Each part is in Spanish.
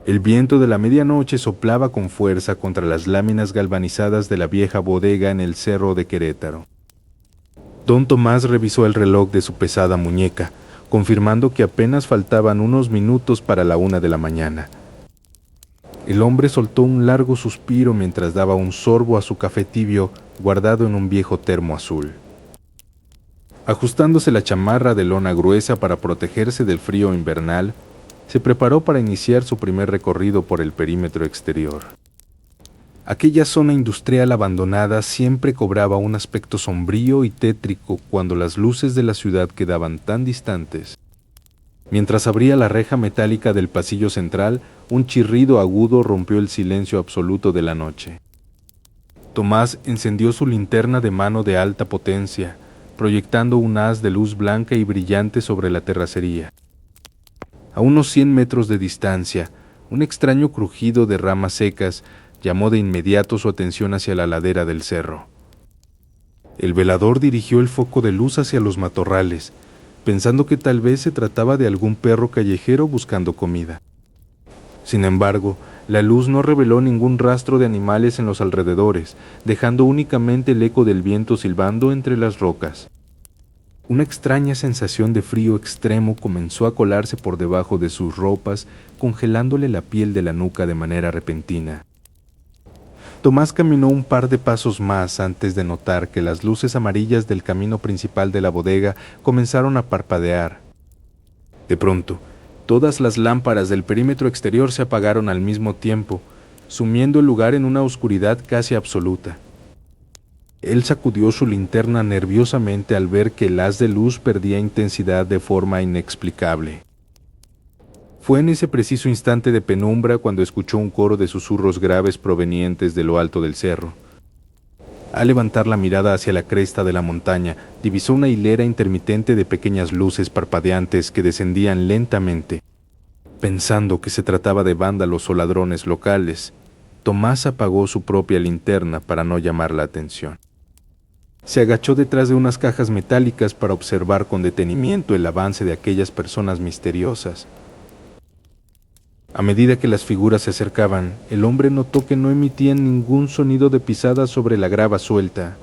El viento de la medianoche soplaba con fuerza contra las láminas galvanizadas de la vieja bodega en el cerro de Querétaro. Don Tomás revisó el reloj de su pesada muñeca, confirmando que apenas faltaban unos minutos para la 1 de la mañana. El hombre soltó un largo suspiro mientras daba un sorbo a su café tibio guardado en un viejo termo azul. Ajustándose la chamarra de lona gruesa para protegerse del frío invernal, se preparó para iniciar su primer recorrido por el perímetro exterior. Aquella zona industrial abandonada siempre cobraba un aspecto sombrío y tétrico cuando las luces de la ciudad quedaban tan distantes. Mientras abría la reja metálica del pasillo central, un chirrido agudo rompió el silencio absoluto de la noche. Tomás encendió su linterna de mano de alta potencia, proyectando un haz de luz blanca y brillante sobre la terracería. A unos 100 metros de distancia, un extraño crujido de ramas secas llamó de inmediato su atención hacia la ladera del cerro. El velador dirigió el foco de luz hacia los matorrales, pensando que tal vez se trataba de algún perro callejero buscando comida. Sin embargo, la luz no reveló ningún rastro de animales en los alrededores, dejando únicamente el eco del viento silbando entre las rocas. Una extraña sensación de frío extremo comenzó a colarse por debajo de sus ropas, congelándole la piel de la nuca de manera repentina. Tomás caminó un par de pasos más antes de notar que las luces amarillas del camino principal de la bodega comenzaron a parpadear. De pronto, todas las lámparas del perímetro exterior se apagaron al mismo tiempo, sumiendo el lugar en una oscuridad casi absoluta. Él sacudió su linterna nerviosamente al ver que el haz de luz perdía intensidad de forma inexplicable. Fue en ese preciso instante de penumbra cuando escuchó un coro de susurros graves provenientes de lo alto del cerro. Al levantar la mirada hacia la cresta de la montaña, divisó una hilera intermitente de pequeñas luces parpadeantes que descendían lentamente. Pensando que se trataba de vándalos o ladrones locales, Tomás apagó su propia linterna para no llamar la atención. Se agachó detrás de unas cajas metálicas para observar con detenimiento el avance de aquellas personas misteriosas. A medida que las figuras se acercaban, el hombre notó que no emitían ningún sonido de pisadas sobre la grava suelta.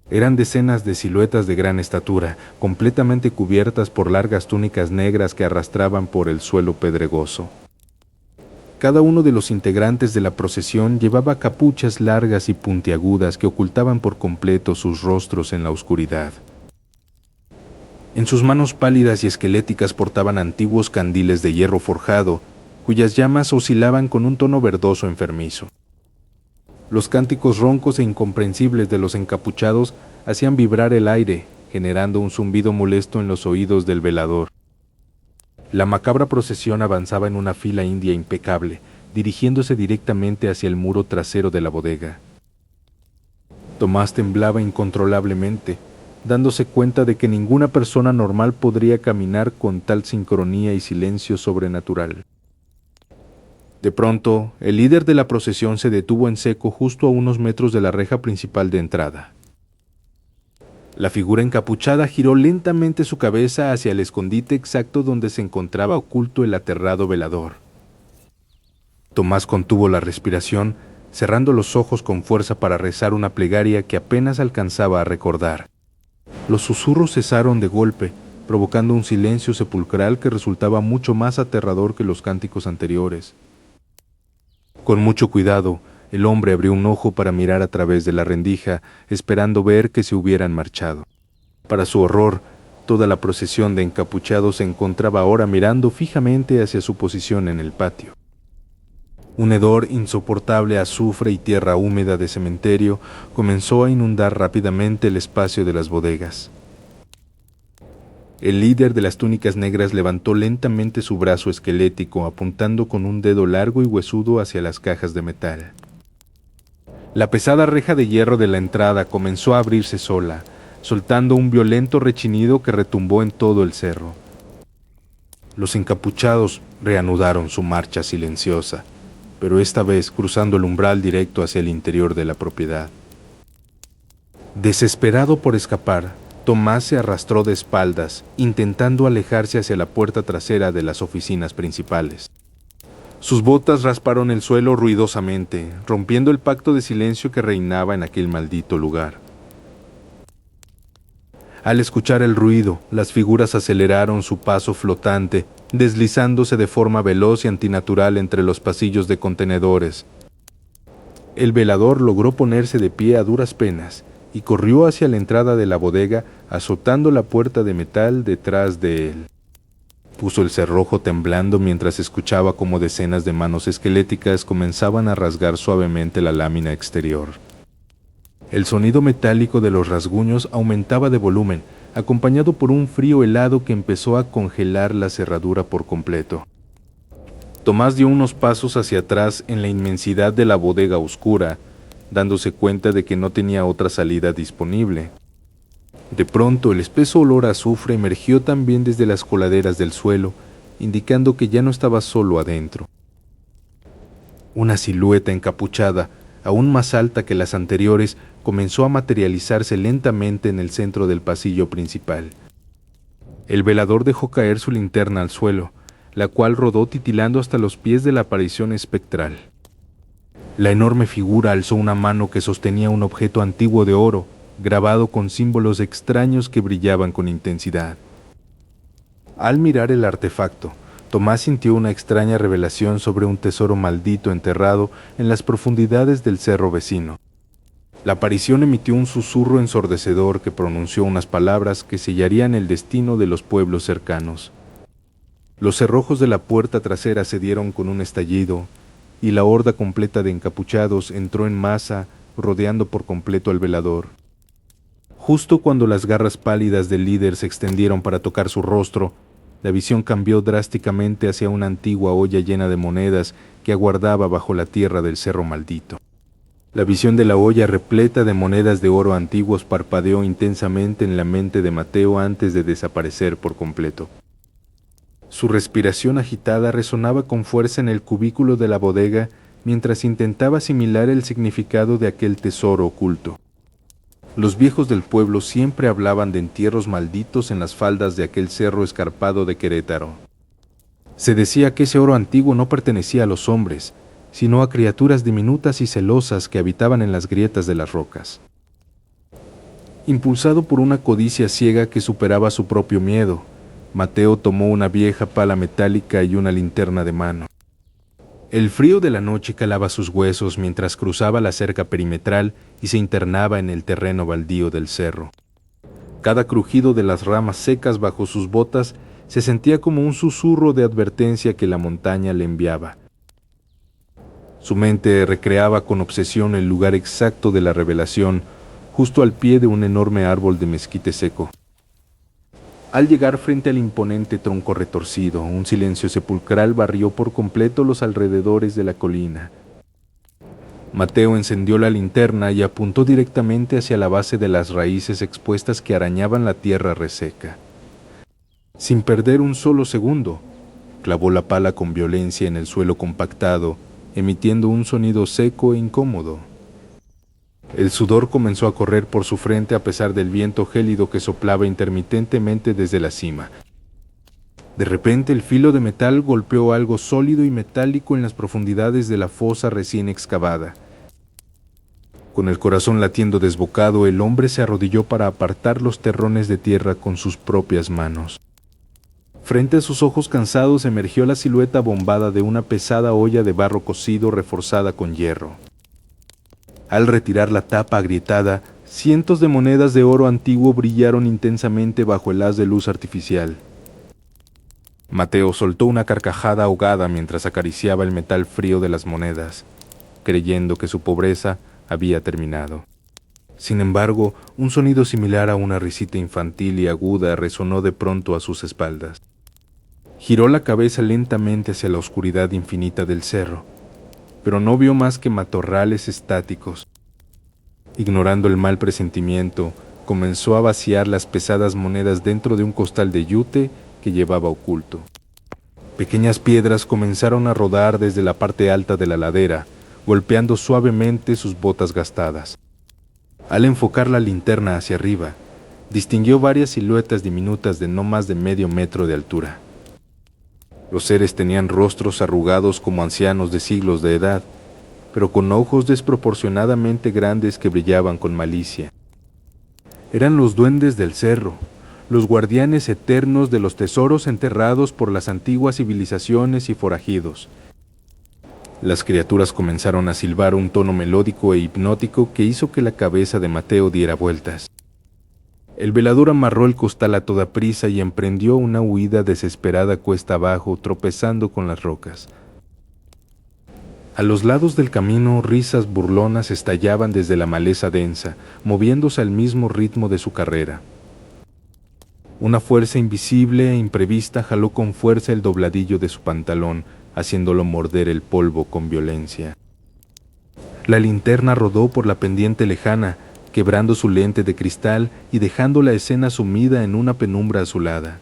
Eran decenas de siluetas de gran estatura, completamente cubiertas por largas túnicas negras que arrastraban por el suelo pedregoso. Cada uno de los integrantes de la procesión llevaba capuchas largas y puntiagudas que ocultaban por completo sus rostros en la oscuridad. En sus manos pálidas y esqueléticas portaban antiguos candiles de hierro forjado, cuyas llamas oscilaban con un tono verdoso enfermizo. Los cánticos roncos e incomprensibles de los encapuchados hacían vibrar el aire, generando un zumbido molesto en los oídos del velador. La macabra procesión avanzaba en una fila india impecable, dirigiéndose directamente hacia el muro trasero de la bodega. Tomás temblaba incontrolablemente, dándose cuenta de que ninguna persona normal podría caminar con tal sincronía y silencio sobrenatural. De pronto, el líder de la procesión se detuvo en seco justo a unos metros de la reja principal de entrada. La figura encapuchada giró lentamente su cabeza hacia el escondite exacto donde se encontraba oculto el aterrado velador. Tomás contuvo la respiración, cerrando los ojos con fuerza para rezar una plegaria que apenas alcanzaba a recordar. Los susurros cesaron de golpe, provocando un silencio sepulcral que resultaba mucho más aterrador que los cánticos anteriores. Con mucho cuidado, el hombre abrió un ojo para mirar a través de la rendija, esperando ver que se hubieran marchado. Para su horror, toda la procesión de encapuchados se encontraba ahora mirando fijamente hacia su posición en el patio. Un hedor insoportable a azufre y tierra húmeda de cementerio comenzó a inundar rápidamente el espacio de las bodegas. El líder de las túnicas negras levantó lentamente su brazo esquelético, apuntando con un dedo largo y huesudo hacia las cajas de metal. La pesada reja de hierro de la entrada comenzó a abrirse sola, soltando un violento rechinido que retumbó en todo el cerro. Los encapuchados reanudaron su marcha silenciosa, pero esta vez cruzando el umbral directo hacia el interior de la propiedad. Desesperado por escapar, Tomás se arrastró de espaldas, intentando alejarse hacia la puerta trasera de las oficinas principales. Sus botas rasparon el suelo ruidosamente, rompiendo el pacto de silencio que reinaba en aquel maldito lugar. Al escuchar el ruido, las figuras aceleraron su paso flotante, deslizándose de forma veloz y antinatural entre los pasillos de contenedores. El velador logró ponerse de pie a duras penas y corrió hacia la entrada de la bodega, azotando la puerta de metal detrás de él. Puso el cerrojo temblando mientras escuchaba cómo decenas de manos esqueléticas comenzaban a rasgar suavemente la lámina exterior. El sonido metálico de los rasguños aumentaba de volumen, acompañado por un frío helado que empezó a congelar la cerradura por completo. Tomás dio unos pasos hacia atrás en la inmensidad de la bodega oscura, dándose cuenta de que no tenía otra salida disponible. De pronto, el espeso olor a azufre emergió también desde las coladeras del suelo, indicando que ya no estaba solo adentro. Una silueta encapuchada, aún más alta que las anteriores, comenzó a materializarse lentamente en el centro del pasillo principal. El velador dejó caer su linterna al suelo, la cual rodó titilando hasta los pies de la aparición espectral. La enorme figura alzó una mano que sostenía un objeto antiguo de oro, grabado con símbolos extraños que brillaban con intensidad. Al mirar el artefacto, Tomás sintió una extraña revelación sobre un tesoro maldito enterrado en las profundidades del cerro vecino. La aparición emitió un susurro ensordecedor que pronunció unas palabras que sellarían el destino de los pueblos cercanos. Los cerrojos de la puerta trasera cedieron con un estallido, y la horda completa de encapuchados entró en masa, rodeando por completo al velador. Justo cuando las garras pálidas del líder se extendieron para tocar su rostro, la visión cambió drásticamente hacia una antigua olla llena de monedas que aguardaba bajo la tierra del cerro maldito. La visión de la olla repleta de monedas de oro antiguos parpadeó intensamente en la mente de Mateo antes de desaparecer por completo. Su respiración agitada resonaba con fuerza en el cubículo de la bodega mientras intentaba asimilar el significado de aquel tesoro oculto. Los viejos del pueblo siempre hablaban de entierros malditos en las faldas de aquel cerro escarpado de Querétaro. Se decía que ese oro antiguo no pertenecía a los hombres, sino a criaturas diminutas y celosas que habitaban en las grietas de las rocas. Impulsado por una codicia ciega que superaba su propio miedo, Mateo tomó una vieja pala metálica y una linterna de mano. El frío de la noche calaba sus huesos mientras cruzaba la cerca perimetral y se internaba en el terreno baldío del cerro. Cada crujido de las ramas secas bajo sus botas se sentía como un susurro de advertencia que la montaña le enviaba. Su mente recreaba con obsesión el lugar exacto de la revelación, justo al pie de un enorme árbol de mezquite seco. Al llegar frente al imponente tronco retorcido, un silencio sepulcral barrió por completo los alrededores de la colina. Mateo encendió la linterna y apuntó directamente hacia la base de las raíces expuestas que arañaban la tierra reseca. Sin perder un solo segundo, clavó la pala con violencia en el suelo compactado, emitiendo un sonido seco e incómodo. El sudor comenzó a correr por su frente a pesar del viento gélido que soplaba intermitentemente desde la cima. De repente el filo de metal golpeó algo sólido y metálico en las profundidades de la fosa recién excavada. Con el corazón latiendo desbocado, el hombre se arrodilló para apartar los terrones de tierra con sus propias manos. Frente a sus ojos cansados emergió la silueta bombada de una pesada olla de barro cocido reforzada con hierro. Al retirar la tapa agrietada, cientos de monedas de oro antiguo brillaron intensamente bajo el haz de luz artificial. Mateo soltó una carcajada ahogada mientras acariciaba el metal frío de las monedas, creyendo que su pobreza había terminado. Sin embargo, un sonido similar a una risita infantil y aguda resonó de pronto a sus espaldas. Giró la cabeza lentamente hacia la oscuridad infinita del cerro, pero no vio más que matorrales estáticos. Ignorando el mal presentimiento, comenzó a vaciar las pesadas monedas dentro de un costal de yute que llevaba oculto. Pequeñas piedras comenzaron a rodar desde la parte alta de la ladera, golpeando suavemente sus botas gastadas. Al enfocar la linterna hacia arriba, distinguió varias siluetas diminutas de no más de medio metro de altura. Los seres tenían rostros arrugados como ancianos de siglos de edad, pero con ojos desproporcionadamente grandes que brillaban con malicia. Eran los duendes del cerro, los guardianes eternos de los tesoros enterrados por las antiguas civilizaciones y forajidos. Las criaturas comenzaron a silbar un tono melódico e hipnótico que hizo que la cabeza de Mateo diera vueltas. El velador amarró el costal a toda prisa y emprendió una huida desesperada cuesta abajo, tropezando con las rocas. A los lados del camino, risas burlonas estallaban desde la maleza densa, moviéndose al mismo ritmo de su carrera. Una fuerza invisible e imprevista jaló con fuerza el dobladillo de su pantalón, haciéndolo morder el polvo con violencia. La linterna rodó por la pendiente lejana, quebrando su lente de cristal y dejando la escena sumida en una penumbra azulada.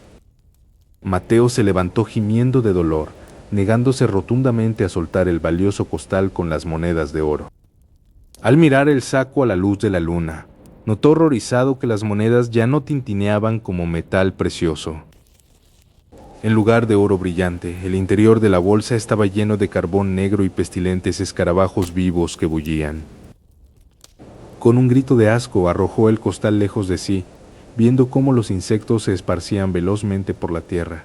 Mateo se levantó gimiendo de dolor, negándose rotundamente a soltar el valioso costal con las monedas de oro. Al mirar el saco a la luz de la luna, notó horrorizado que las monedas ya no tintineaban como metal precioso. En lugar de oro brillante, el interior de la bolsa estaba lleno de carbón negro y pestilentes escarabajos vivos que bullían. Con un grito de asco arrojó el costal lejos de sí, viendo cómo los insectos se esparcían velozmente por la tierra.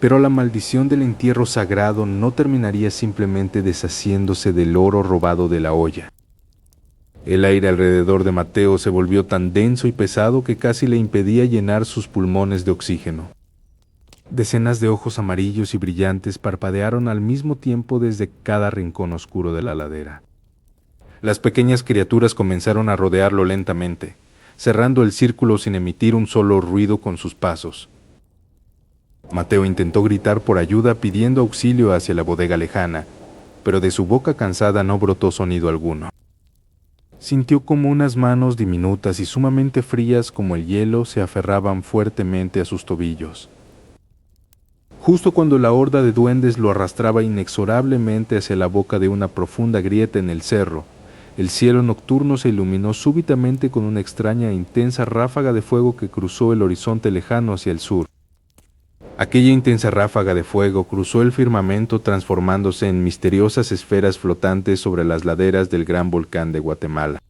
Pero la maldición del entierro sagrado no terminaría simplemente deshaciéndose del oro robado de la olla. El aire alrededor de Mateo se volvió tan denso y pesado que casi le impedía llenar sus pulmones de oxígeno. Decenas de ojos amarillos y brillantes parpadearon al mismo tiempo desde cada rincón oscuro de la ladera. Las pequeñas criaturas comenzaron a rodearlo lentamente, cerrando el círculo sin emitir un solo ruido con sus pasos. Mateo intentó gritar por ayuda pidiendo auxilio hacia la bodega lejana, pero de su boca cansada no brotó sonido alguno. Sintió como unas manos diminutas y sumamente frías como el hielo se aferraban fuertemente a sus tobillos. Justo cuando la horda de duendes lo arrastraba inexorablemente hacia la boca de una profunda grieta en el cerro, el cielo nocturno se iluminó súbitamente con una extraña e intensa ráfaga de fuego que cruzó el horizonte lejano hacia el sur. Aquella intensa ráfaga de fuego cruzó el firmamento transformándose en misteriosas esferas flotantes sobre las laderas del gran volcán de Guatemala.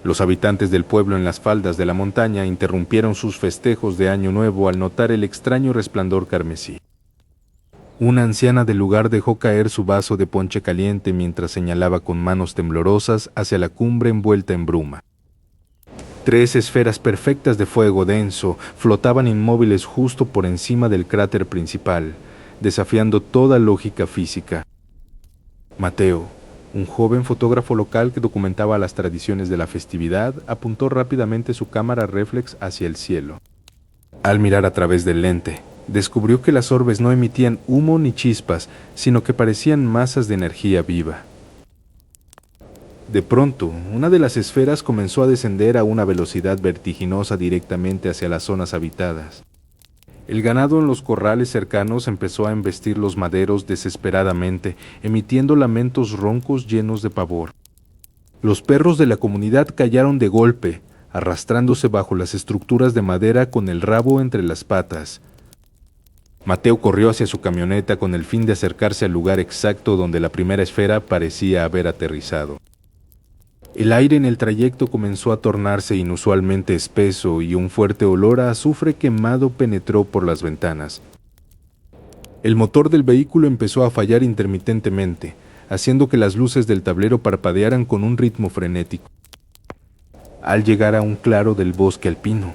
Los habitantes del pueblo en las faldas de la montaña interrumpieron sus festejos de Año Nuevo al notar el extraño resplandor carmesí. Una anciana del lugar dejó caer su vaso de ponche caliente mientras señalaba con manos temblorosas hacia la cumbre envuelta en bruma. 3 esferas perfectas de fuego denso flotaban inmóviles justo por encima del cráter principal, desafiando toda lógica física. Mateo, un joven fotógrafo local que documentaba las tradiciones de la festividad, apuntó rápidamente su cámara réflex hacia el cielo. Al mirar a través del lente, descubrió que las orbes no emitían humo ni chispas, sino que parecían masas de energía viva. De pronto, una de las esferas comenzó a descender a una velocidad vertiginosa directamente hacia las zonas habitadas. El ganado en los corrales cercanos empezó a embestir los maderos desesperadamente, emitiendo lamentos roncos llenos de pavor. Los perros de la comunidad callaron de golpe, arrastrándose bajo las estructuras de madera con el rabo entre las patas. Mateo corrió hacia su camioneta con el fin de acercarse al lugar exacto donde la primera esfera parecía haber aterrizado. El aire en el trayecto comenzó a tornarse inusualmente espeso y un fuerte olor a azufre quemado penetró por las ventanas. El motor del vehículo empezó a fallar intermitentemente, haciendo que las luces del tablero parpadearan con un ritmo frenético. Al llegar a un claro del bosque alpino,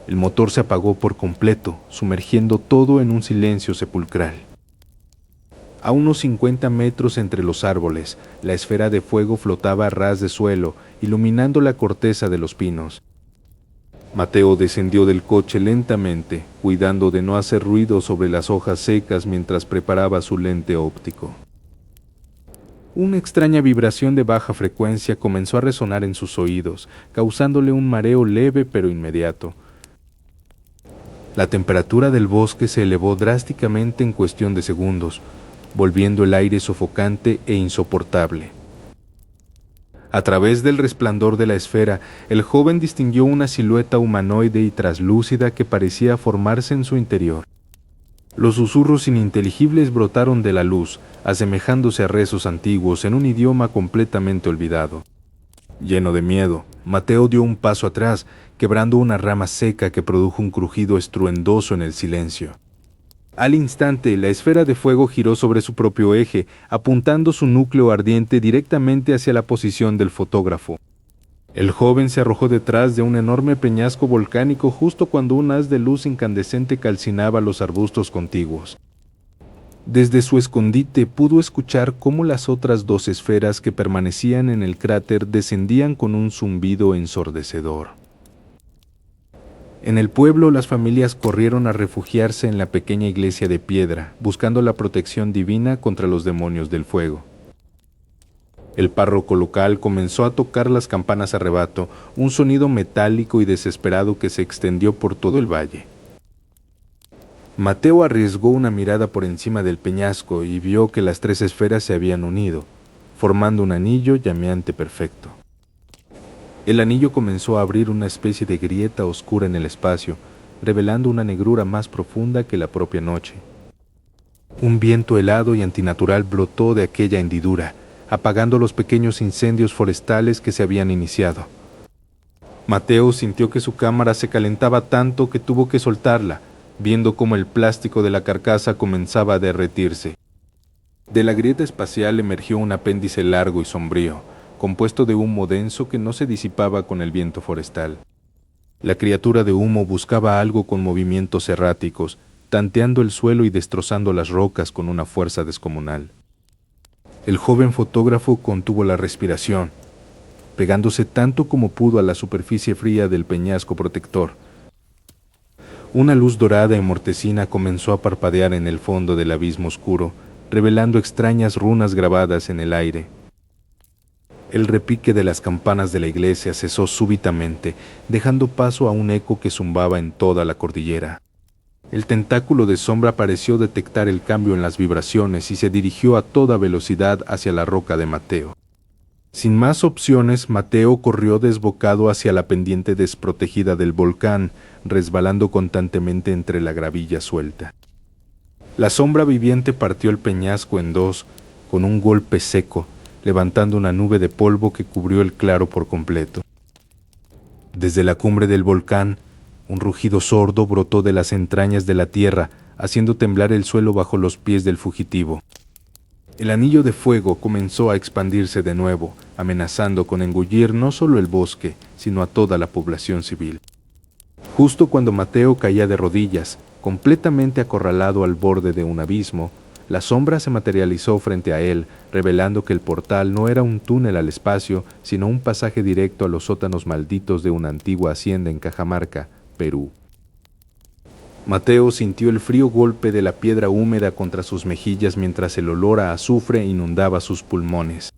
el motor se apagó por completo, sumergiendo todo en un silencio sepulcral. A unos 50 metros entre los árboles, la esfera de fuego flotaba a ras de suelo, iluminando la corteza de los pinos. Mateo descendió del coche lentamente, cuidando de no hacer ruido sobre las hojas secas mientras preparaba su lente óptico. Una extraña vibración de baja frecuencia comenzó a resonar en sus oídos, causándole un mareo leve pero inmediato. La temperatura del bosque se elevó drásticamente en cuestión de segundos, volviendo el aire sofocante e insoportable. A través del resplandor de la esfera, el joven distinguió una silueta humanoide y traslúcida que parecía formarse en su interior. Los susurros ininteligibles brotaron de la luz, asemejándose a rezos antiguos en un idioma completamente olvidado. Lleno de miedo, Mateo dio un paso atrás, quebrando una rama seca que produjo un crujido estruendoso en el silencio. Al instante, la esfera de fuego giró sobre su propio eje, apuntando su núcleo ardiente directamente hacia la posición del fotógrafo. El joven se arrojó detrás de un enorme peñasco volcánico justo cuando un haz de luz incandescente calcinaba los arbustos contiguos. Desde su escondite pudo escuchar cómo las otras dos esferas que permanecían en el cráter descendían con un zumbido ensordecedor. En el pueblo, las familias corrieron a refugiarse en la pequeña iglesia de piedra, buscando la protección divina contra los demonios del fuego. El párroco local comenzó a tocar las campanas a rebato, un sonido metálico y desesperado que se extendió por todo el valle. Mateo arriesgó una mirada por encima del peñasco y vio que las tres esferas se habían unido, formando un anillo llameante perfecto. El anillo comenzó a abrir una especie de grieta oscura en el espacio, revelando una negrura más profunda que la propia noche. Un viento helado y antinatural brotó de aquella hendidura, apagando los pequeños incendios forestales que se habían iniciado. Mateo sintió que su cámara se calentaba tanto que tuvo que soltarla, viendo cómo el plástico de la carcasa comenzaba a derretirse. De la grieta espacial emergió un apéndice largo y sombrío, compuesto de humo denso que no se disipaba con el viento forestal. La criatura de humo buscaba algo con movimientos erráticos, tanteando el suelo y destrozando las rocas con una fuerza descomunal. El joven fotógrafo contuvo la respiración, pegándose tanto como pudo a la superficie fría del peñasco protector. Una luz dorada y mortecina comenzó a parpadear en el fondo del abismo oscuro, revelando extrañas runas grabadas en el aire. El repique de las campanas de la iglesia cesó súbitamente, dejando paso a un eco que zumbaba en toda la cordillera. El tentáculo de sombra pareció detectar el cambio en las vibraciones y se dirigió a toda velocidad hacia la roca de Mateo. Sin más opciones, Mateo corrió desbocado hacia la pendiente desprotegida del volcán, resbalando constantemente entre la gravilla suelta. La sombra viviente partió el peñasco en dos, con un golpe seco, levantando una nube de polvo que cubrió el claro por completo. Desde la cumbre del volcán, un rugido sordo brotó de las entrañas de la tierra, haciendo temblar el suelo bajo los pies del fugitivo. El anillo de fuego comenzó a expandirse de nuevo, amenazando con engullir no solo el bosque, sino a toda la población civil. Justo cuando Mateo caía de rodillas, completamente acorralado al borde de un abismo, la sombra se materializó frente a él, revelando que el portal no era un túnel al espacio, sino un pasaje directo a los sótanos malditos de una antigua hacienda en Cajamarca, Perú. Mateo sintió el frío golpe de la piedra húmeda contra sus mejillas mientras el olor a azufre inundaba sus pulmones.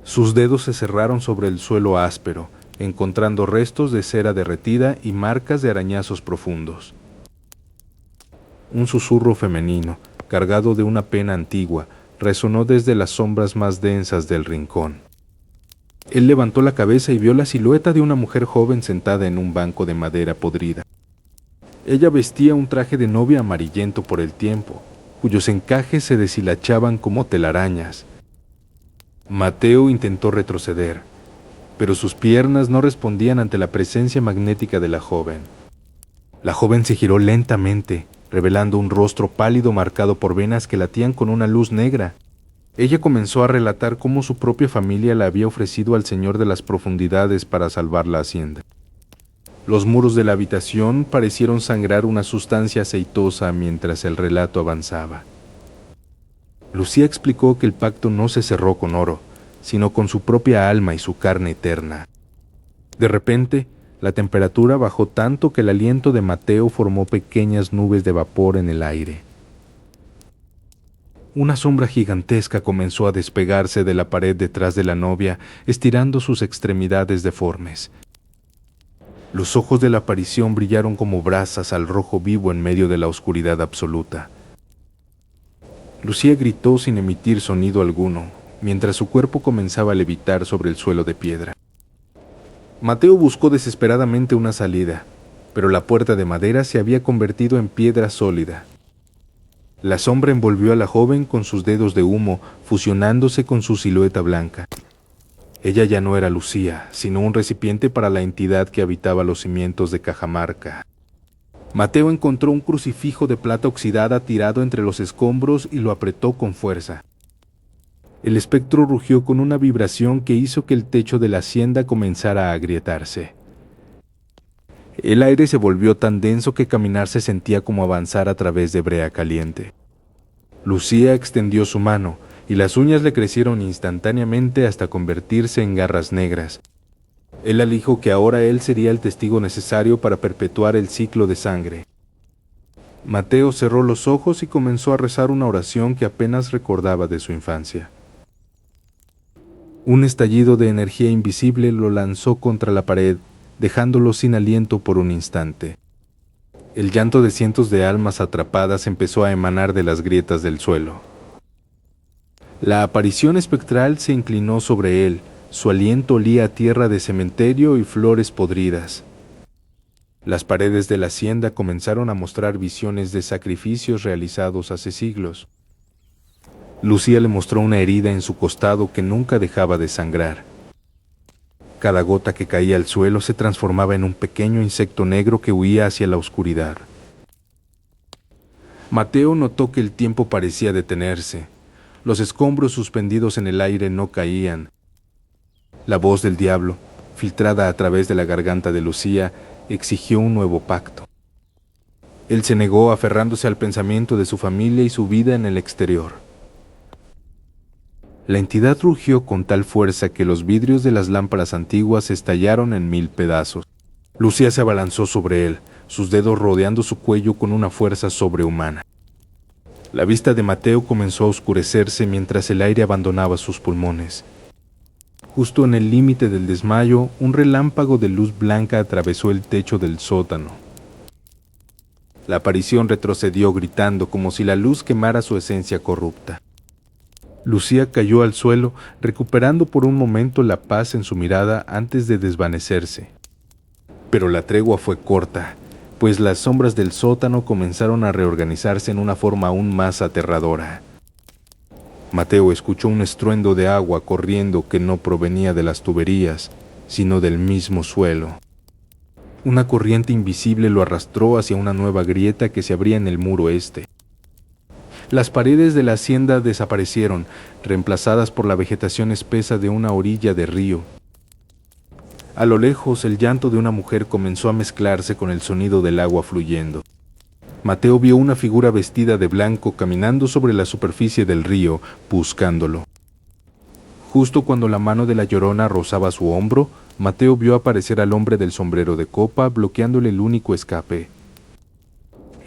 Sus dedos se cerraron sobre el suelo áspero, encontrando restos de cera derretida y marcas de arañazos profundos. Un susurro femenino, cargado de una pena antigua, resonó desde las sombras más densas del rincón. Él levantó la cabeza y vio la silueta de una mujer joven sentada en un banco de madera podrida. Ella vestía un traje de novia amarillento por el tiempo, cuyos encajes se deshilachaban como telarañas. Mateo intentó retroceder, pero sus piernas no respondían ante la presencia magnética de la joven. La joven se giró lentamente, revelando un rostro pálido marcado por venas que latían con una luz negra. Ella comenzó a relatar cómo su propia familia la había ofrecido al Señor de las Profundidades para salvar la hacienda. Los muros de la habitación parecieron sangrar una sustancia aceitosa mientras el relato avanzaba. Lucía explicó que el pacto no se cerró con oro, sino con su propia alma y su carne eterna. De repente, la temperatura bajó tanto que el aliento de Mateo formó pequeñas nubes de vapor en el aire. Una sombra gigantesca comenzó a despegarse de la pared detrás de la novia, estirando sus extremidades deformes. Los ojos de la aparición brillaron como brasas al rojo vivo en medio de la oscuridad absoluta. Lucía gritó sin emitir sonido alguno, mientras su cuerpo comenzaba a levitar sobre el suelo de piedra. Mateo buscó desesperadamente una salida, pero la puerta de madera se había convertido en piedra sólida. La sombra envolvió a la joven con sus dedos de humo, fusionándose con su silueta blanca. Ella ya no era Lucía, sino un recipiente para la entidad que habitaba los cimientos de Cajamarca. Mateo encontró un crucifijo de plata oxidada tirado entre los escombros y lo apretó con fuerza. El espectro rugió con una vibración que hizo que el techo de la hacienda comenzara a agrietarse. El aire se volvió tan denso que caminar se sentía como avanzar a través de brea caliente. Lucía extendió su mano, y las uñas le crecieron instantáneamente hasta convertirse en garras negras. Él le dijo que ahora él sería el testigo necesario para perpetuar el ciclo de sangre. Mateo cerró los ojos y comenzó a rezar una oración que apenas recordaba de su infancia. Un estallido de energía invisible lo lanzó contra la pared, dejándolo sin aliento por un instante. El llanto de cientos de almas atrapadas empezó a emanar de las grietas del suelo. La aparición espectral se inclinó sobre él, su aliento olía a tierra de cementerio y flores podridas. Las paredes de la hacienda comenzaron a mostrar visiones de sacrificios realizados hace siglos. Lucía le mostró una herida en su costado que nunca dejaba de sangrar. Cada gota que caía al suelo se transformaba en un pequeño insecto negro que huía hacia la oscuridad. Mateo notó que el tiempo parecía detenerse. Los escombros suspendidos en el aire no caían. La voz del diablo, filtrada a través de la garganta de Lucía, exigió un nuevo pacto. Él se negó aferrándose al pensamiento de su familia y su vida en el exterior. La entidad rugió con tal fuerza que los vidrios de las lámparas antiguas estallaron en 1000 pedazos. Lucía se abalanzó sobre él, sus dedos rodeando su cuello con una fuerza sobrehumana. La vista de Mateo comenzó a oscurecerse mientras el aire abandonaba sus pulmones. Justo en el límite del desmayo, un relámpago de luz blanca atravesó el techo del sótano. La aparición retrocedió gritando como si la luz quemara su esencia corrupta. Lucía cayó al suelo, recuperando por un momento la paz en su mirada antes de desvanecerse. Pero la tregua fue corta, pues las sombras del sótano comenzaron a reorganizarse en una forma aún más aterradora. Mateo escuchó un estruendo de agua corriendo que no provenía de las tuberías, sino del mismo suelo. Una corriente invisible lo arrastró hacia una nueva grieta que se abría en el muro este. Las paredes de la hacienda desaparecieron, reemplazadas por la vegetación espesa de una orilla de río. A lo lejos, el llanto de una mujer comenzó a mezclarse con el sonido del agua fluyendo. Mateo vio una figura vestida de blanco caminando sobre la superficie del río, buscándolo. Justo cuando la mano de la Llorona rozaba su hombro, Mateo vio aparecer al hombre del sombrero de copa, bloqueándole el único escape.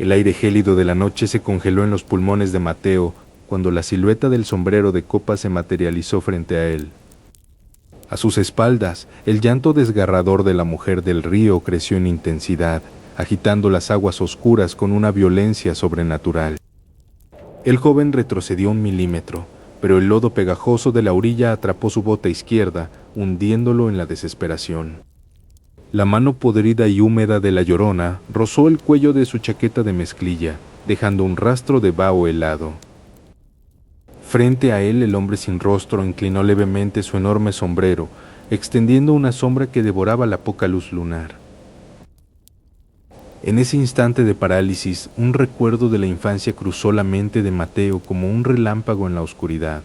El aire gélido de la noche se congeló en los pulmones de Mateo cuando la silueta del sombrero de copa se materializó frente a él. A sus espaldas, el llanto desgarrador de la mujer del río creció en intensidad, agitando las aguas oscuras con una violencia sobrenatural. El joven retrocedió 1 milímetro, pero el lodo pegajoso de la orilla atrapó su bota izquierda, hundiéndolo en la desesperación. La mano podrida y húmeda de la Llorona rozó el cuello de su chaqueta de mezclilla, dejando un rastro de vaho helado. Frente a él, el hombre sin rostro inclinó levemente su enorme sombrero, extendiendo una sombra que devoraba la poca luz lunar. En ese instante de parálisis, un recuerdo de la infancia cruzó la mente de Mateo como un relámpago en la oscuridad.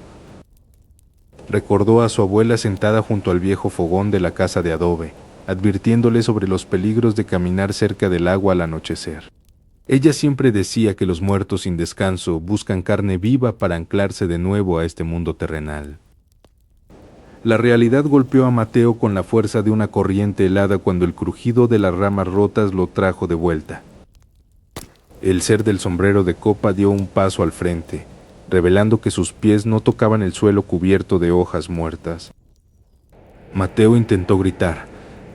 Recordó a su abuela sentada junto al viejo fogón de la casa de adobe, advirtiéndole sobre los peligros de caminar cerca del agua al anochecer. Ella siempre decía que los muertos sin descanso buscan carne viva para anclarse de nuevo a este mundo terrenal. La realidad golpeó a Mateo con la fuerza de una corriente helada cuando el crujido de las ramas rotas lo trajo de vuelta. El ser del sombrero de copa dio un paso al frente, revelando que sus pies no tocaban el suelo cubierto de hojas muertas. Mateo intentó gritar,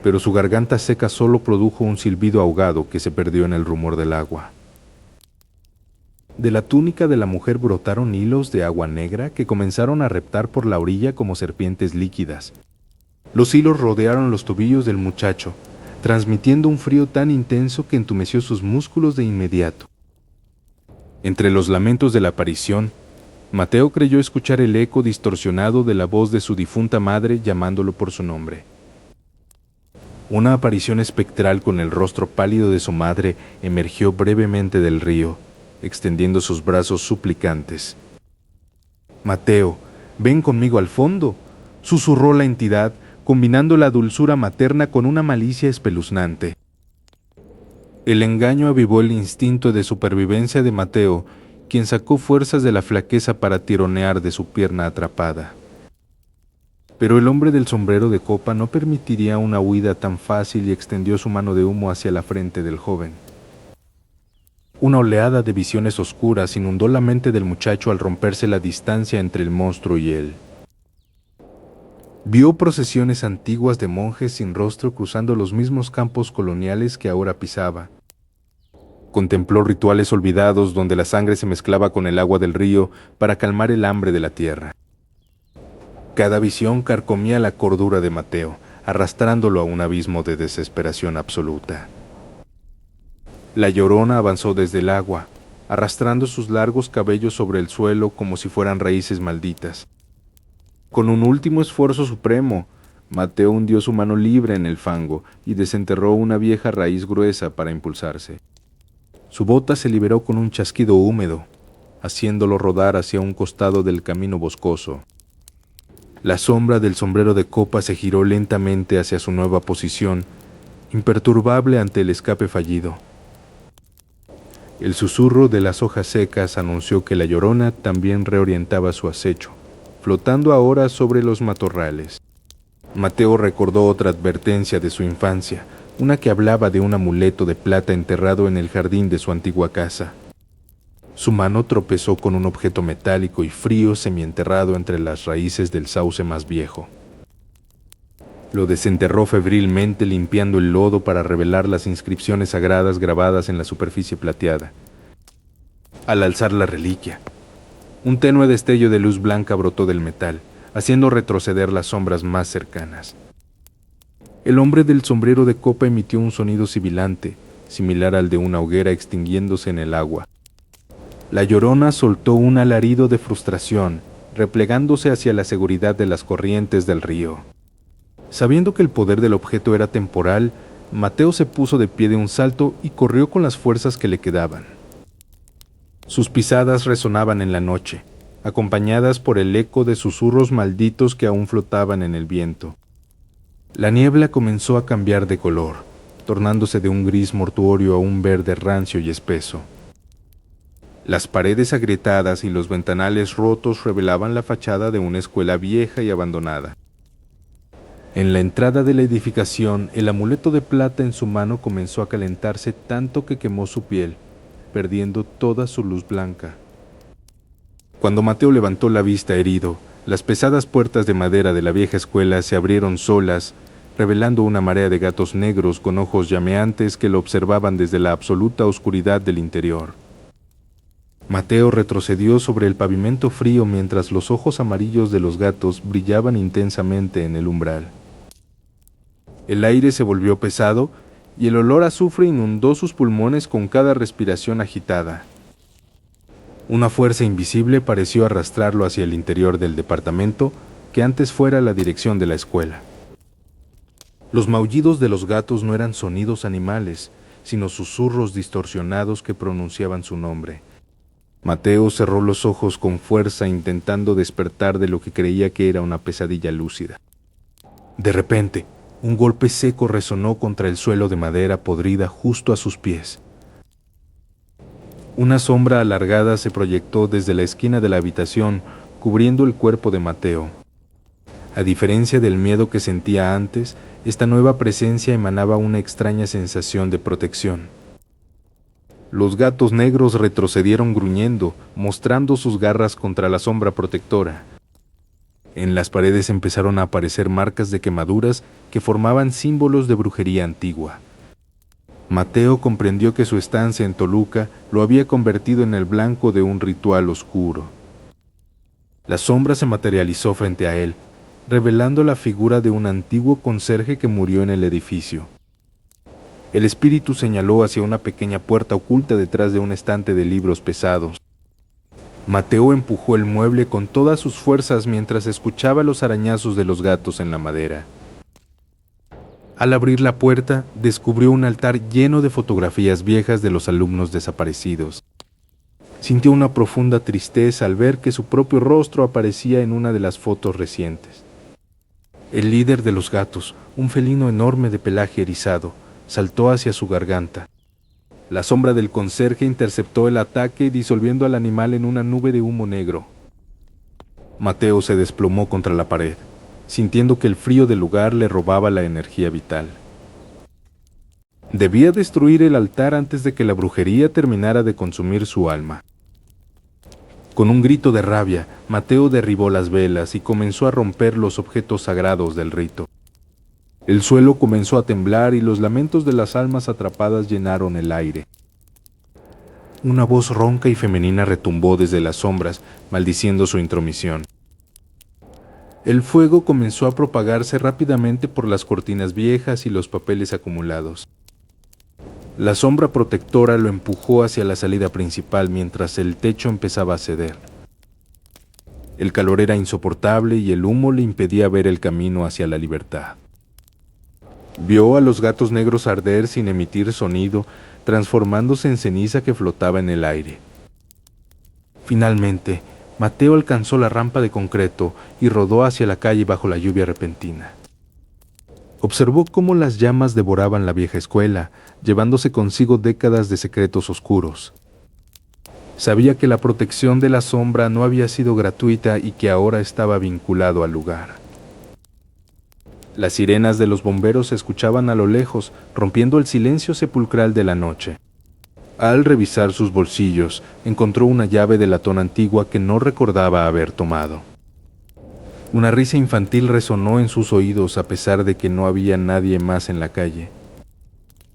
pero su garganta seca solo produjo un silbido ahogado que se perdió en el rumor del agua. De la túnica de la mujer brotaron hilos de agua negra que comenzaron a reptar por la orilla como serpientes líquidas. Los hilos rodearon los tobillos del muchacho, transmitiendo un frío tan intenso que entumeció sus músculos de inmediato. Entre los lamentos de la aparición, Mateo creyó escuchar el eco distorsionado de la voz de su difunta madre llamándolo por su nombre. Una aparición espectral con el rostro pálido de su madre emergió brevemente del río, extendiendo sus brazos suplicantes. «Mateo, ven conmigo al fondo», susurró la entidad, combinando la dulzura materna con una malicia espeluznante. El engaño avivó el instinto de supervivencia de Mateo, quien sacó fuerzas de la flaqueza para tironear de su pierna atrapada. Pero el hombre del sombrero de copa no permitiría una huida tan fácil y extendió su mano de humo hacia la frente del joven. Una oleada de visiones oscuras inundó la mente del muchacho al romperse la distancia entre el monstruo y él. Vio procesiones antiguas de monjes sin rostro cruzando los mismos campos coloniales que ahora pisaba. Contempló rituales olvidados donde la sangre se mezclaba con el agua del río para calmar el hambre de la tierra. Cada visión carcomía la cordura de Mateo, arrastrándolo a un abismo de desesperación absoluta. La Llorona avanzó desde el agua, arrastrando sus largos cabellos sobre el suelo como si fueran raíces malditas. Con un último esfuerzo supremo, Mateo hundió su mano libre en el fango y desenterró una vieja raíz gruesa para impulsarse. Su bota se liberó con un chasquido húmedo, haciéndolo rodar hacia un costado del camino boscoso. La sombra del sombrero de copa se giró lentamente hacia su nueva posición, imperturbable ante el escape fallido. El susurro de las hojas secas anunció que la Llorona también reorientaba su acecho, flotando ahora sobre los matorrales. Mateo recordó otra advertencia de su infancia, una que hablaba de un amuleto de plata enterrado en el jardín de su antigua casa. Su mano tropezó con un objeto metálico y frío semienterrado entre las raíces del sauce más viejo. Lo desenterró febrilmente limpiando el lodo para revelar las inscripciones sagradas grabadas en la superficie plateada. Al alzar la reliquia, un tenue destello de luz blanca brotó del metal, haciendo retroceder las sombras más cercanas. El hombre del sombrero de copa emitió un sonido sibilante, similar al de una hoguera extinguiéndose en el agua. La Llorona soltó un alarido de frustración, replegándose hacia la seguridad de las corrientes del río. Sabiendo que el poder del objeto era temporal, Mateo se puso de pie de un salto y corrió con las fuerzas que le quedaban. Sus pisadas resonaban en la noche, acompañadas por el eco de susurros malditos que aún flotaban en el viento. La niebla comenzó a cambiar de color, tornándose de un gris mortuorio a un verde rancio y espeso. Las paredes agrietadas y los ventanales rotos revelaban la fachada de una escuela vieja y abandonada. En la entrada de la edificación, el amuleto de plata en su mano comenzó a calentarse tanto que quemó su piel, perdiendo toda su luz blanca. Cuando Mateo levantó la vista herido, las pesadas puertas de madera de la vieja escuela se abrieron solas, revelando una marea de gatos negros con ojos llameantes que lo observaban desde la absoluta oscuridad del interior. Mateo retrocedió sobre el pavimento frío mientras los ojos amarillos de los gatos brillaban intensamente en el umbral. El aire se volvió pesado y el olor a azufre inundó sus pulmones con cada respiración agitada. Una fuerza invisible pareció arrastrarlo hacia el interior del departamento, que antes fuera la dirección de la escuela. Los maullidos de los gatos no eran sonidos animales, sino susurros distorsionados que pronunciaban su nombre. Mateo cerró los ojos con fuerza intentando despertar de lo que creía que era una pesadilla lúcida. De repente, un golpe seco resonó contra el suelo de madera podrida justo a sus pies. Una sombra alargada se proyectó desde la esquina de la habitación, cubriendo el cuerpo de Mateo. A diferencia del miedo que sentía antes, esta nueva presencia emanaba una extraña sensación de protección. Los gatos negros retrocedieron gruñendo, mostrando sus garras contra la sombra protectora. En las paredes empezaron a aparecer marcas de quemaduras que formaban símbolos de brujería antigua. Mateo comprendió que su estancia en Toluca lo había convertido en el blanco de un ritual oscuro. La sombra se materializó frente a él, revelando la figura de un antiguo conserje que murió en el edificio. El espíritu señaló hacia una pequeña puerta oculta detrás de un estante de libros pesados. Mateo empujó el mueble con todas sus fuerzas mientras escuchaba los arañazos de los gatos en la madera. Al abrir la puerta, descubrió un altar lleno de fotografías viejas de los alumnos desaparecidos. Sintió una profunda tristeza al ver que su propio rostro aparecía en una de las fotos recientes. El líder de los gatos, un felino enorme de pelaje erizado, saltó hacia su garganta. La sombra del conserje interceptó el ataque, disolviendo al animal en una nube de humo negro. Mateo se desplomó contra la pared, sintiendo que el frío del lugar le robaba la energía vital. Debía destruir el altar antes de que la brujería terminara de consumir su alma. Con un grito de rabia, Mateo derribó las velas y comenzó a romper los objetos sagrados del rito. El suelo comenzó a temblar y los lamentos de las almas atrapadas llenaron el aire. Una voz ronca y femenina retumbó desde las sombras, maldiciendo su intromisión. El fuego comenzó a propagarse rápidamente por las cortinas viejas y los papeles acumulados. La sombra protectora lo empujó hacia la salida principal mientras el techo empezaba a ceder. El calor era insoportable y el humo le impedía ver el camino hacia la libertad. Vio a los gatos negros arder sin emitir sonido, transformándose en ceniza que flotaba en el aire. Finalmente, Mateo alcanzó la rampa de concreto y rodó hacia la calle bajo la lluvia repentina. Observó cómo las llamas devoraban la vieja escuela, llevándose consigo décadas de secretos oscuros. Sabía que la protección de la sombra no había sido gratuita y que ahora estaba vinculado al lugar. Las sirenas de los bomberos se escuchaban a lo lejos, rompiendo el silencio sepulcral de la noche. Al revisar sus bolsillos, encontró una llave de latón antigua que no recordaba haber tomado. Una risa infantil resonó en sus oídos a pesar de que no había nadie más en la calle.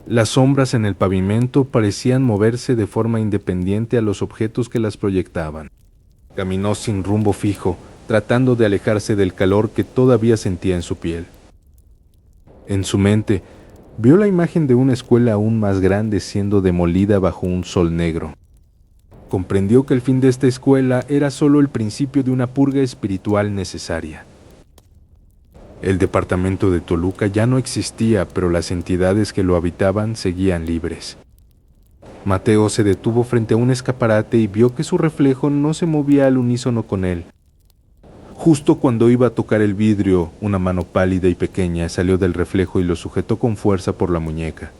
Las sombras en el pavimento parecían moverse de forma independiente a los objetos que las proyectaban. Caminó sin rumbo fijo, tratando de alejarse del calor que todavía sentía en su piel. En su mente, vio la imagen de una escuela aún más grande siendo demolida bajo un sol negro. Comprendió que el fin de esta escuela era solo el principio de una purga espiritual necesaria. El departamento de Toluca ya no existía, pero las entidades que lo habitaban seguían libres. Mateo se detuvo frente a un escaparate y vio que su reflejo no se movía al unísono con él. Justo cuando iba a tocar el vidrio, una mano pálida y pequeña salió del reflejo y lo sujetó con fuerza por la muñeca.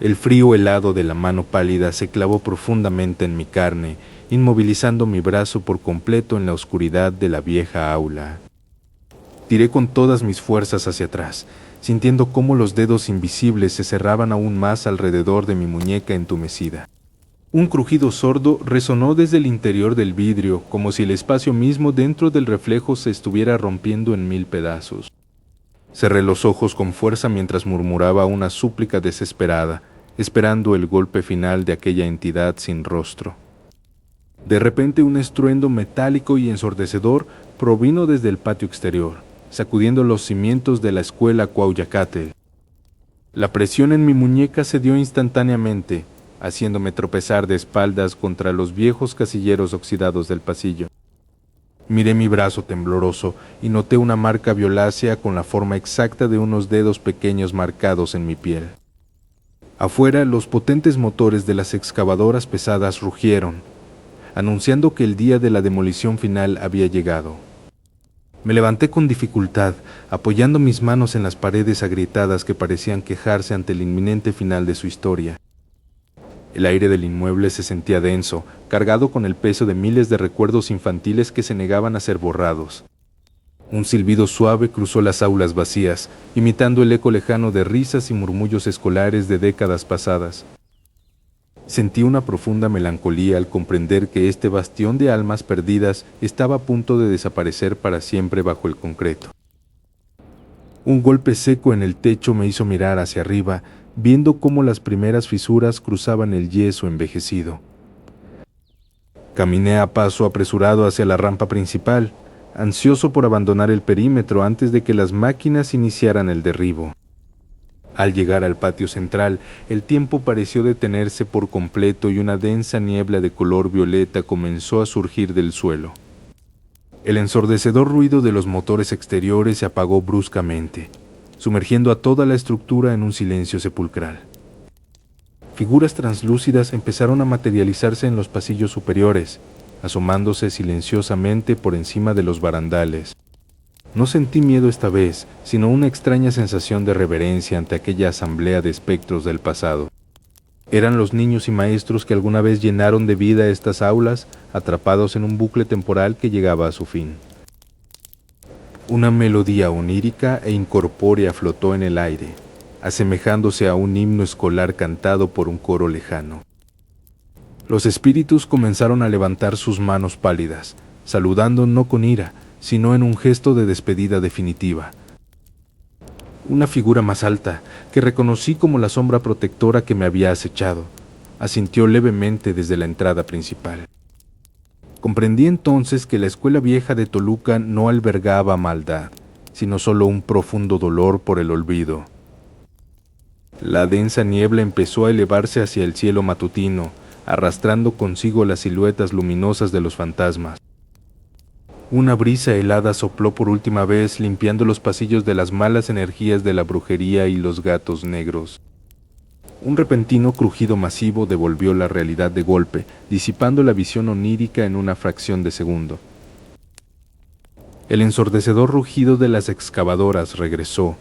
El frío helado de la mano pálida se clavó profundamente en mi carne, inmovilizando mi brazo por completo en la oscuridad de la vieja aula. Tiré con todas mis fuerzas hacia atrás, sintiendo cómo los dedos invisibles se cerraban aún más alrededor de mi muñeca entumecida. Un crujido sordo resonó desde el interior del vidrio, como si el espacio mismo dentro del reflejo se estuviera rompiendo en 1000 pedazos. Cerré los ojos con fuerza mientras murmuraba una súplica desesperada, esperando el golpe final de aquella entidad sin rostro. De repente un estruendo metálico y ensordecedor provino desde el patio exterior, sacudiendo los cimientos de la escuela Cuauhyacatel. La presión en mi muñeca cedió instantáneamente, haciéndome tropezar de espaldas contra los viejos casilleros oxidados del pasillo. Miré mi brazo tembloroso y noté una marca violácea con la forma exacta de unos dedos pequeños marcados en mi piel. Afuera, los potentes motores de las excavadoras pesadas rugieron, anunciando que el día de la demolición final había llegado. Me levanté con dificultad, apoyando mis manos en las paredes agrietadas que parecían quejarse ante el inminente final de su historia. El aire del inmueble se sentía denso, cargado con el peso de miles de recuerdos infantiles que se negaban a ser borrados. Un silbido suave cruzó las aulas vacías, imitando el eco lejano de risas y murmullos escolares de décadas pasadas. Sentí una profunda melancolía al comprender que este bastión de almas perdidas estaba a punto de desaparecer para siempre bajo el concreto. Un golpe seco en el techo me hizo mirar hacia arriba, viendo cómo las primeras fisuras cruzaban el yeso envejecido. Caminé a paso apresurado hacia la rampa principal, ansioso por abandonar el perímetro antes de que las máquinas iniciaran el derribo. Al llegar al patio central, el tiempo pareció detenerse por completo y una densa niebla de color violeta comenzó a surgir del suelo. El ensordecedor ruido de los motores exteriores se apagó bruscamente, sumergiendo a toda la estructura en un silencio sepulcral. Figuras translúcidas empezaron a materializarse en los pasillos superiores, asomándose silenciosamente por encima de los barandales. No sentí miedo esta vez, sino una extraña sensación de reverencia ante aquella asamblea de espectros del pasado. Eran los niños y maestros que alguna vez llenaron de vida estas aulas, atrapados en un bucle temporal que llegaba a su fin. Una melodía onírica e incorpórea flotó en el aire, asemejándose a un himno escolar cantado por un coro lejano. Los espíritus comenzaron a levantar sus manos pálidas, saludando no con ira, sino en un gesto de despedida definitiva. Una figura más alta, que reconocí como la sombra protectora que me había acechado, asintió levemente desde la entrada principal. Comprendí entonces que la escuela vieja de Toluca no albergaba maldad, sino solo un profundo dolor por el olvido. La densa niebla empezó a elevarse hacia el cielo matutino, arrastrando consigo las siluetas luminosas de los fantasmas. Una brisa helada sopló por última vez, limpiando los pasillos de las malas energías de la brujería y los gatos negros. Un repentino crujido masivo devolvió la realidad de golpe, disipando la visión onírica en una fracción de segundo. El ensordecedor rugido de las excavadoras regresó,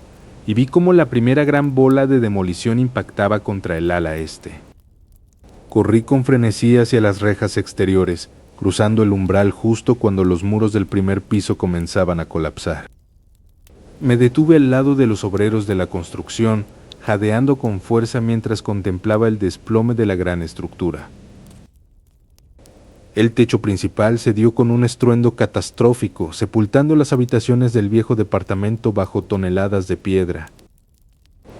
y vi cómo la primera gran bola de demolición impactaba contra el ala este. Corrí con frenesí hacia las rejas exteriores, cruzando el umbral justo cuando los muros del primer piso comenzaban a colapsar. Me detuve al lado de los obreros de la construcción, jadeando con fuerza mientras contemplaba el desplome de la gran estructura. El techo principal se dio con un estruendo catastrófico, sepultando las habitaciones del viejo departamento bajo toneladas de piedra.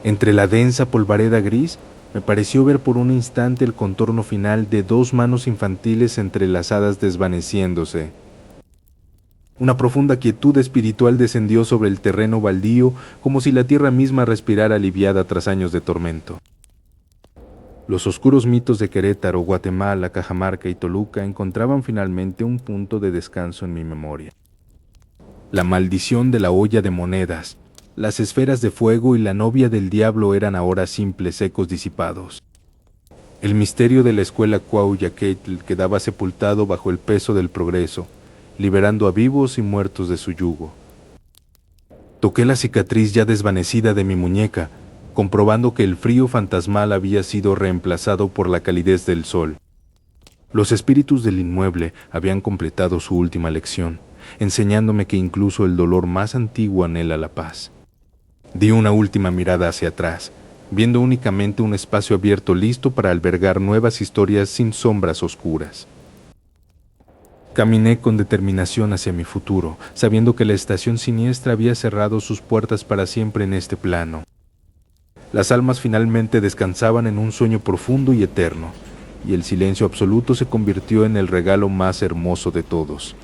Entre la densa polvareda gris, me pareció ver por un instante el contorno final de dos manos infantiles entrelazadas desvaneciéndose. Una profunda quietud espiritual descendió sobre el terreno baldío, como si la tierra misma respirara aliviada tras años de tormento. Los oscuros mitos de Querétaro, Guatemala, Cajamarca y Toluca encontraban finalmente un punto de descanso en mi memoria. La maldición de la olla de monedas, las esferas de fuego y la novia del diablo eran ahora simples ecos disipados. El misterio de la escuela Cuauhyaquetl quedaba sepultado bajo el peso del progreso, liberando a vivos y muertos de su yugo. Toqué la cicatriz ya desvanecida de mi muñeca, comprobando que el frío fantasmal había sido reemplazado por la calidez del sol. Los espíritus del inmueble habían completado su última lección, enseñándome que incluso el dolor más antiguo anhela la paz. Di una última mirada hacia atrás, viendo únicamente un espacio abierto listo para albergar nuevas historias sin sombras oscuras. Caminé con determinación hacia mi futuro, sabiendo que la estación siniestra había cerrado sus puertas para siempre en este plano. Las almas finalmente descansaban en un sueño profundo y eterno, y el silencio absoluto se convirtió en el regalo más hermoso de todos.